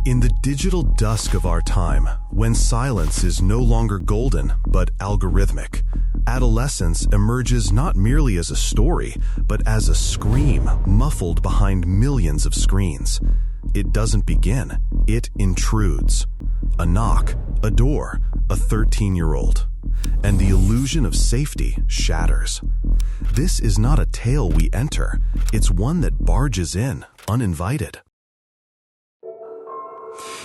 In the digital dusk of our time, when silence is no longer golden but algorithmic, adolescence emerges not merely as a story, but as a scream muffled behind millions of screens. It doesn't begin, it intrudes. A knock, a door, a 13-year-old. And the illusion of safety shatters. This is not a tale we enter, it's one that barges in, uninvited.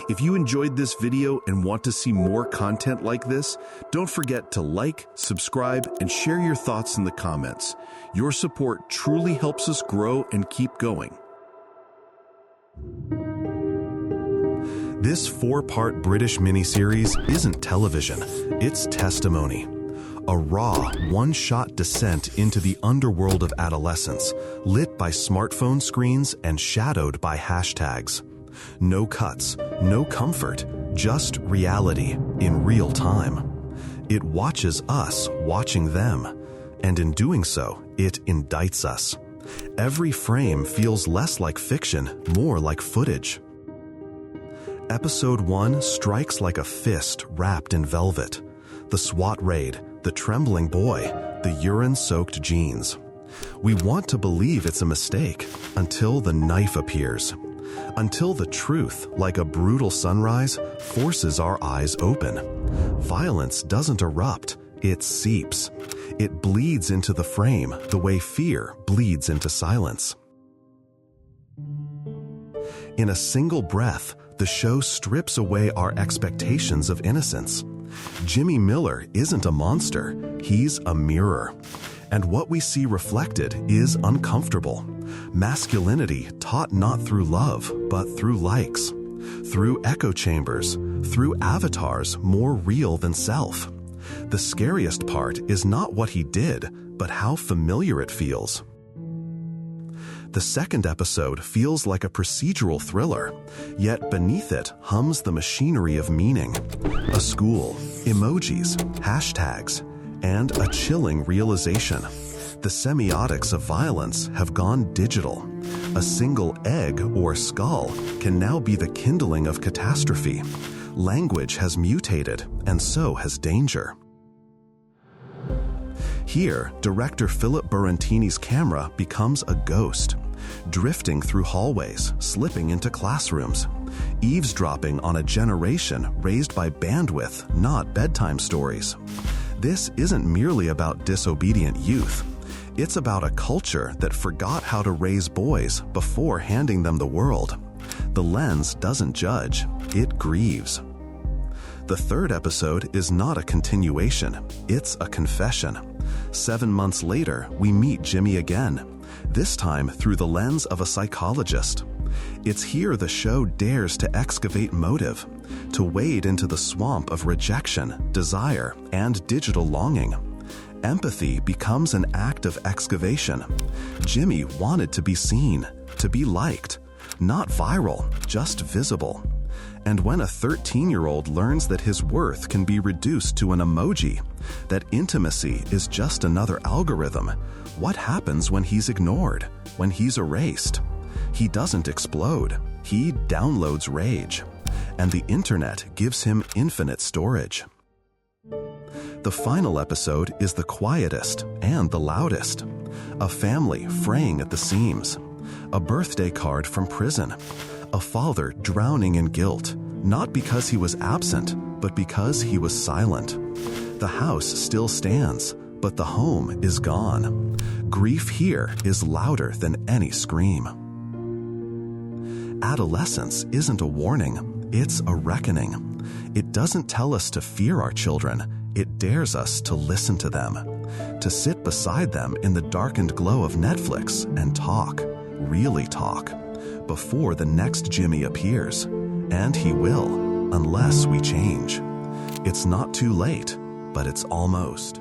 If you enjoyed this video and want to see more content like this, don't forget to like, subscribe, and share your thoughts in the comments. Your support truly helps us grow and keep going. This 4-part British miniseries isn't television, it's testimony. A raw, one-shot descent into the underworld of adolescence, lit by smartphone screens and shadowed by hashtags. No cuts, no comfort, just reality in real time. It watches us watching them, and in doing so, it indicts us. Every frame feels less like fiction, more like footage. Episode 1 strikes like a fist wrapped in velvet. The SWAT raid, the trembling boy, the urine-soaked jeans. We want to believe it's a mistake until the knife appears. Until the truth, like a brutal sunrise, forces our eyes open. Violence doesn't erupt, it seeps. It bleeds into the frame the way fear bleeds into silence. In a single breath, the show strips away our expectations of innocence. Jimmy Miller isn't a monster, he's a mirror. And what we see reflected is uncomfortable. Masculinity taught not through love, but through likes. Through echo chambers, through avatars more real than self. The scariest part is not what he did, but how familiar it feels. The second episode feels like a procedural thriller, yet beneath it hums the machinery of meaning. A school, emojis, hashtags, and a chilling realization. The semiotics of violence have gone digital. A single egg or skull can now be the kindling of catastrophe. Language has mutated, and so has danger. Here, director Philip Barantini's camera becomes a ghost, drifting through hallways, slipping into classrooms, eavesdropping on a generation raised by bandwidth, not bedtime stories. This isn't merely about disobedient youth. It's about a culture that forgot how to raise boys before handing them the world. The lens doesn't judge, it grieves. The third episode is not a continuation, it's a confession. 7 months later, we meet Jimmy again, this time through the lens of a psychologist. It's here the show dares to excavate motive, to wade into the swamp of rejection, desire, and digital longing. Empathy becomes an act of excavation. Jimmy wanted to be seen, to be liked, not viral, just visible. And when a 13-year-old learns that his worth can be reduced to an emoji, that intimacy is just another algorithm, what happens when he's ignored, when he's erased? He doesn't explode, he downloads rage. And the internet gives him infinite storage. The final episode is the quietest and the loudest. A family fraying at the seams. A birthday card from prison. A father drowning in guilt, not because he was absent, but because he was silent. The house still stands, but the home is gone. Grief here is louder than any scream. Adolescence isn't a warning, it's a reckoning. It doesn't tell us to fear our children, it dares us to listen to them, to sit beside them in the darkened glow of Netflix and talk, really talk, before the next Jimmy appears. And he will, unless we change. It's not too late, but it's almost.